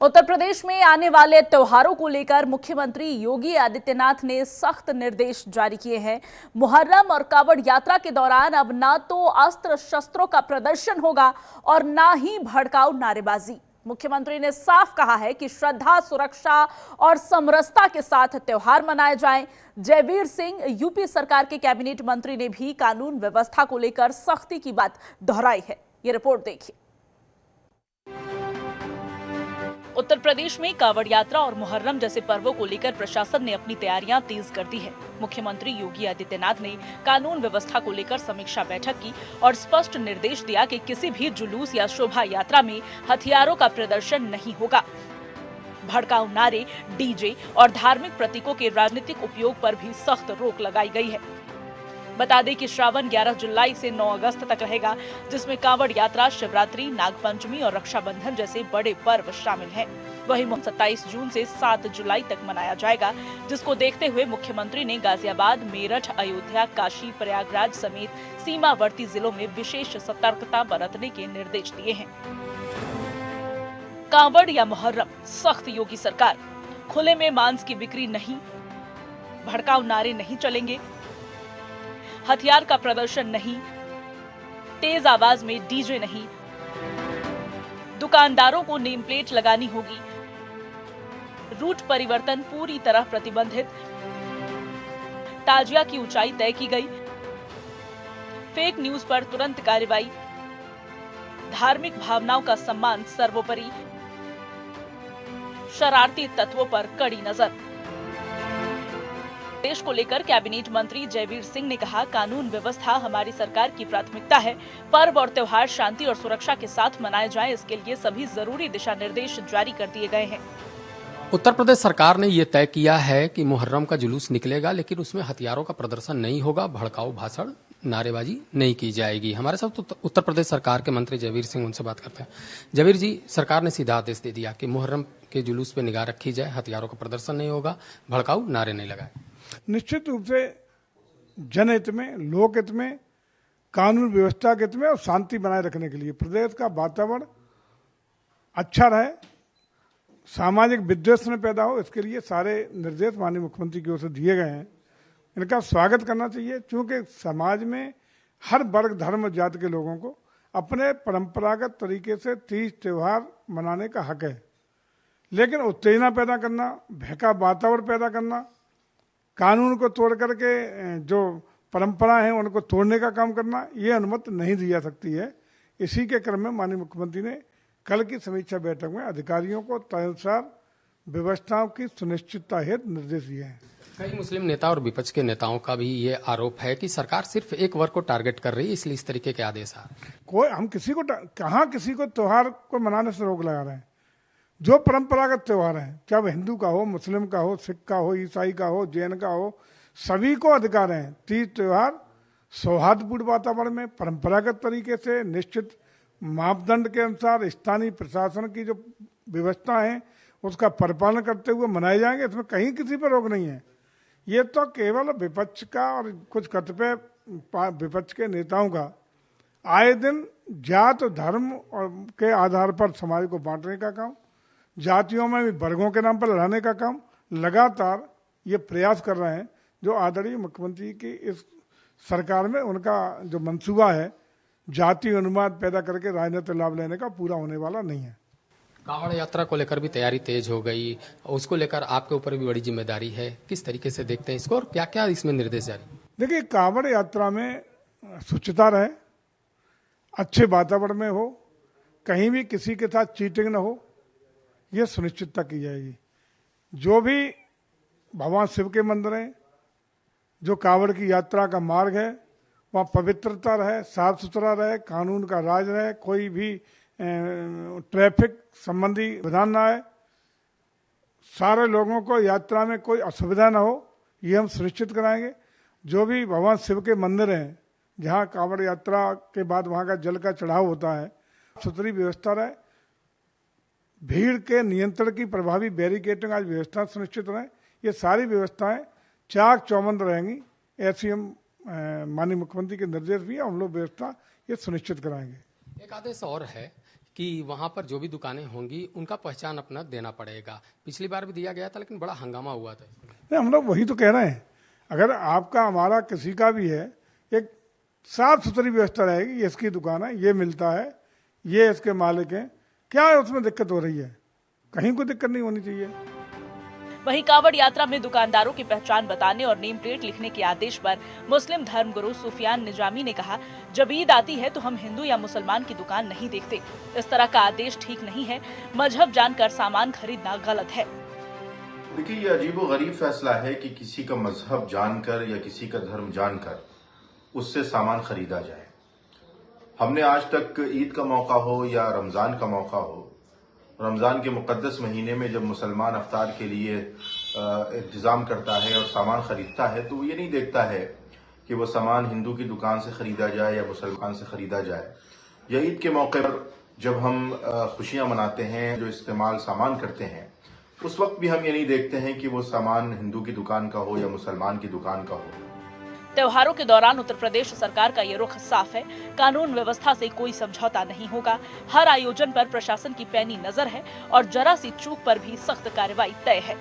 उत्तर प्रदेश में आने वाले त्योहारों को लेकर मुख्यमंत्री योगी आदित्यनाथ ने सख्त निर्देश जारी किए हैं। मुहर्रम और कावड़ यात्रा के दौरान अब ना तो अस्त्र शस्त्रों का प्रदर्शन होगा और ना ही भड़काऊ नारेबाजी। मुख्यमंत्री ने साफ कहा है कि श्रद्धा, सुरक्षा और समरसता के साथ त्योहार मनाए जाएं। जयवीर सिंह यूपी सरकार के कैबिनेट मंत्री ने भी कानून व्यवस्था को लेकर सख्ती की बात दोहराई है। ये रिपोर्ट देखिए। उत्तर प्रदेश में कावड़ यात्रा और मुहर्रम जैसे पर्वों को लेकर प्रशासन ने अपनी तैयारियां तेज कर दी है। मुख्यमंत्री योगी आदित्यनाथ ने कानून व्यवस्था को लेकर समीक्षा बैठक की और स्पष्ट निर्देश दिया कि किसी भी जुलूस या शोभा यात्रा में हथियारों का प्रदर्शन नहीं होगा। भड़काऊ नारे, डीजे और धार्मिक प्रतीकों के राजनीतिक उपयोग पर भी सख्त रोक लगाई गई है। बता दें कि श्रावण 11 जुलाई से 9 अगस्त तक रहेगा, जिसमें कांवड़ यात्रा, शिवरात्रि, नागपंचमी और रक्षाबंधन जैसे बड़े पर्व शामिल हैं। वहीं 27 जून से 7 जुलाई तक मनाया जाएगा, जिसको देखते हुए मुख्यमंत्री ने गाजियाबाद, मेरठ, अयोध्या, काशी, प्रयागराज समेत सीमावर्ती जिलों में विशेष सतर्कता बरतने के निर्देश दिए हैं। कांवड़ या मुहर्रम, सख्त योगी सरकार। खुले में मांस की बिक्री नहीं, भड़काऊ नारे नहीं चलेंगे, हथियार का प्रदर्शन नहीं, तेज आवाज में डीजे नहीं, दुकानदारों को नेम प्लेट लगानी होगी, रूट परिवर्तन पूरी तरह प्रतिबंधित, ताजिया की ऊंचाई तय की गई, फेक न्यूज पर तुरंत कार्रवाई, धार्मिक भावनाओं का सम्मान सर्वोपरि, शरारती तत्वों पर कड़ी नजर। देश को लेकर कैबिनेट मंत्री जयवीर सिंह ने कहा, कानून व्यवस्था हमारी सरकार की प्राथमिकता है। पर्व और त्योहार शांति और सुरक्षा के साथ मनाए जाएं, इसके लिए सभी जरूरी दिशा निर्देश जारी कर दिए गए हैं। उत्तर प्रदेश सरकार ने ये तय किया है कि मुहर्रम का जुलूस निकलेगा, लेकिन उसमें हथियारों का प्रदर्शन नहीं होगा, भड़काऊ भाषण, नारेबाजी नहीं की जाएगी। हमारे साथ उत्तर प्रदेश सरकार के मंत्री जयवीर सिंह, उनसे बात करते हैं। जयवीर जी, सरकार ने सीधा आदेश दे दिया कि मुहर्रम के जुलूस पे निगाह रखी जाए, हथियारों का प्रदर्शन नहीं होगा, भड़काऊ नारे नहीं लगाए। निश्चित रूप से जनहित में, लोकहित में, कानून व्यवस्था के हित में और शांति बनाए रखने के लिए प्रदेश का वातावरण अच्छा रहे, सामाजिक विद्वेष न पैदा हो, इसके लिए सारे निर्देश माननीय मुख्यमंत्री की ओर से दिए गए हैं। इनका स्वागत करना चाहिए, क्योंकि समाज में हर वर्ग, धर्म और जाति के लोगों को अपने परंपरागत तरीके से तीज त्योहार मनाने का हक है। लेकिन उत्तेजना पैदा करना, भय वातावरण पैदा करना, कानून को तोड़ करके जो परंपरा है उनको तोड़ने का काम करना, ये अनुमति नहीं दी जा सकती है। इसी के क्रम में माननीय मुख्यमंत्री ने कल की समीक्षा बैठक में अधिकारियों को तदनुसार व्यवस्थाओं की सुनिश्चितता हेतु निर्देश दिए हैं। कई मुस्लिम नेता और विपक्ष के नेताओं का भी ये आरोप है कि सरकार सिर्फ एक वर्ग को टारगेट कर रही है, इसलिए इस तरीके के आदेश आ रहे हैं। कोई हम किसी को त्योहार को मनाने से रोक लगा रहे हैं। जो परंपरागत त्योहार है, चाहे वह हिंदू का हो, मुस्लिम का हो, सिख का हो, ईसाई का हो, जैन का हो, सभी को अधिकार है। तीज त्योहार सौहार्दपूर्ण वातावरण में परंपरागत तरीके से निश्चित मापदंड के अनुसार स्थानीय प्रशासन की जो व्यवस्था है उसका परिपालन करते हुए मनाए जाएंगे। इसमें कहीं किसी पर रोक नहीं है। ये तो केवल विपक्ष का और कुछ कतिपय विपक्ष के नेताओं का आए दिन जात, धर्म और के आधार पर समाज को बांटने का काम, जातियों में भी वर्गों के नाम पर लड़ाने का काम लगातार ये प्रयास कर रहे हैं। जो आदरणीय मुख्यमंत्री की इस सरकार में उनका जो मंसूबा है, जाति अनुवाद पैदा करके राजनीतिक लाभ लेने का, पूरा होने वाला नहीं है। कांवड़ यात्रा को लेकर भी तैयारी तेज हो गई, उसको लेकर आपके ऊपर भी बड़ी जिम्मेदारी है। किस तरीके से देखते हैं इसको और क्या क्या इसमें निर्देश जारी? देखिए, कांवड़ यात्रा में स्वच्छता रहे, अच्छे वातावरण में हो, कहीं भी किसी के साथ चीटिंग न हो, यह सुनिश्चितता की जाएगी। जो भी भगवान शिव के मंदिर हैं, जो कांवड़ की यात्रा का मार्ग है, वहाँ पवित्रता रहे, साफ सुथरा रहे, कानून का राज रहे, कोई भी ट्रैफिक संबंधी विधान ना आए, सारे लोगों को यात्रा में कोई असुविधा ना हो, ये हम सुनिश्चित कराएंगे। जो भी भगवान शिव के मंदिर हैं, जहाँ कांवड़ यात्रा के बाद वहाँ का जल का चढ़ाव होता है, सुथरी व्यवस्था रहे, भीड़ के नियंत्रण की प्रभावी बैरिकेडिंग आज व्यवस्था सुनिश्चित रहे। ये सारी व्यवस्थाएं चाक चौबंद रहेंगी, ऐसी हम माननीय मुख्यमंत्री के निर्देश भी है। हम लोग व्यवस्था ये सुनिश्चित कराएंगे। एक आदेश और है कि वहां पर जो भी दुकानें होंगी उनका पहचान अपना देना पड़ेगा। पिछली बार भी दिया गया था लेकिन बड़ा हंगामा हुआ था। नहीं, हम लोग वही तो कह रहे हैं, अगर आपका हमारा किसी का भी है, एक साफ सुथरी व्यवस्था रहेगी, ये इसकी दुकान है, ये मिलता है, ये इसके मालिक हैं, क्या है उसमें दिक्कत हो रही है? कहीं कोई दिक्कत नहीं होनी चाहिए। वहीं कावड़ यात्रा में दुकानदारों की पहचान बताने और नेम प्लेट लिखने के आदेश पर मुस्लिम धर्मगुरु सुफियान निजामी ने कहा, जब ईद आती है तो हम हिंदू या मुसलमान की दुकान नहीं देखते। इस तरह का आदेश ठीक नहीं है। मजहब जानकर सामान खरीदना गलत है। देखिए, ये अजीबोगरीब फैसला है कि किसी का मजहब जानकर या किसी का धर्म जानकर उससे सामान खरीदा जाए। हमने आज तक ईद का मौका हो या रमज़ान का मौका हो, रमज़ान के मुक़द्दस महीने में जब मुसलमान अफ्तार के लिए इंतज़ाम करता है और सामान ख़रीदता है, तो वो ये नहीं देखता है कि वो सामान हिंदू की दुकान से ख़रीदा जाए या मुसलमान से ख़रीदा जाए। या ईद के मौके पर जब हम खुशियाँ मनाते हैं, जो इस्तेमाल सामान करते हैं, उस वक्त भी हम ये नहीं देखते हैं कि वो सामान हिंदू की दुकान का हो या मुसलमान की दुकान का हो। त्योहारों के दौरान उत्तर प्रदेश सरकार का ये रुख साफ है। कानून व्यवस्था से कोई समझौता नहीं होगा। हर आयोजन पर प्रशासन की पैनी नजर है और जरा सी चूक पर भी सख्त कार्रवाई तय है।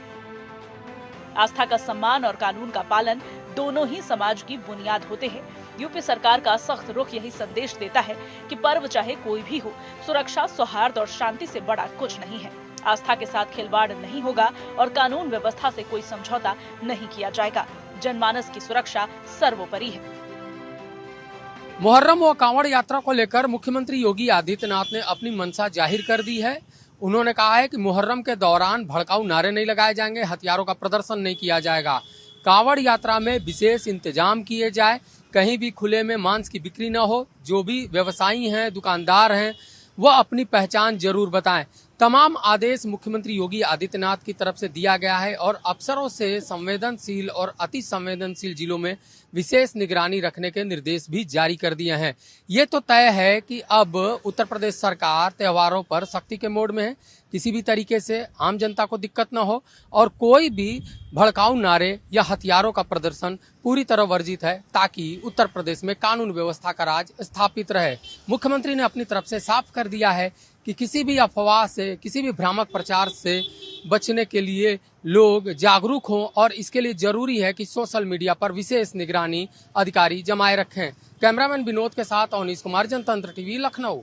आस्था का सम्मान और कानून का पालन दोनों ही समाज की बुनियाद होते हैं। यूपी सरकार का सख्त रुख यही संदेश देता है कि पर्व चाहे कोई भी हो, सुरक्षा, सौहार्द और शांति से बड़ा कुछ नहीं है। आस्था के साथ खिलवाड़ नहीं होगा और कानून व्यवस्था से कोई समझौता नहीं किया जाएगा। जनमानस की सुरक्षा सर्वोपरि है। मुहर्रम व कांवड़ यात्रा को लेकर मुख्यमंत्री योगी आदित्यनाथ ने अपनी मंशा जाहिर कर दी है। उन्होंने कहा है कि मुहर्रम के दौरान भड़काऊ नारे नहीं लगाए जाएंगे, हथियारों का प्रदर्शन नहीं किया जाएगा। कांवड़ यात्रा में विशेष इंतजाम किए जाए, कहीं भी खुले में मांस की बिक्री न हो। जो भी व्यवसायी हैं, दुकानदार हैं, वह अपनी पहचान जरूर बताएं। तमाम आदेश मुख्यमंत्री योगी आदित्यनाथ की तरफ से दिया गया है और अफसरों से संवेदनशील और अति संवेदनशील जिलों में विशेष निगरानी रखने के निर्देश भी जारी कर दिए हैं। ये तो तय है कि अब उत्तर प्रदेश सरकार त्योहारों पर सख्ती के मोड में है। किसी भी तरीके से आम जनता को दिक्कत न हो और कोई भी भड़काऊ नारे या हथियारों का प्रदर्शन पूरी तरह वर्जित है, ताकि उत्तर प्रदेश में कानून व्यवस्था का राज स्थापित रहे। मुख्यमंत्री ने अपनी तरफ से साफ कर दिया है कि किसी भी अफवाह से, किसी भी भ्रामक प्रचार से बचने के लिए लोग जागरूक हों और इसके लिए जरूरी है कि सोशल मीडिया पर विशेष निगरानी अधिकारी जमाए रखें। कैमरामैन विनोद के साथ अवनीश कुमार, जनतंत्र टीवी, लखनऊ।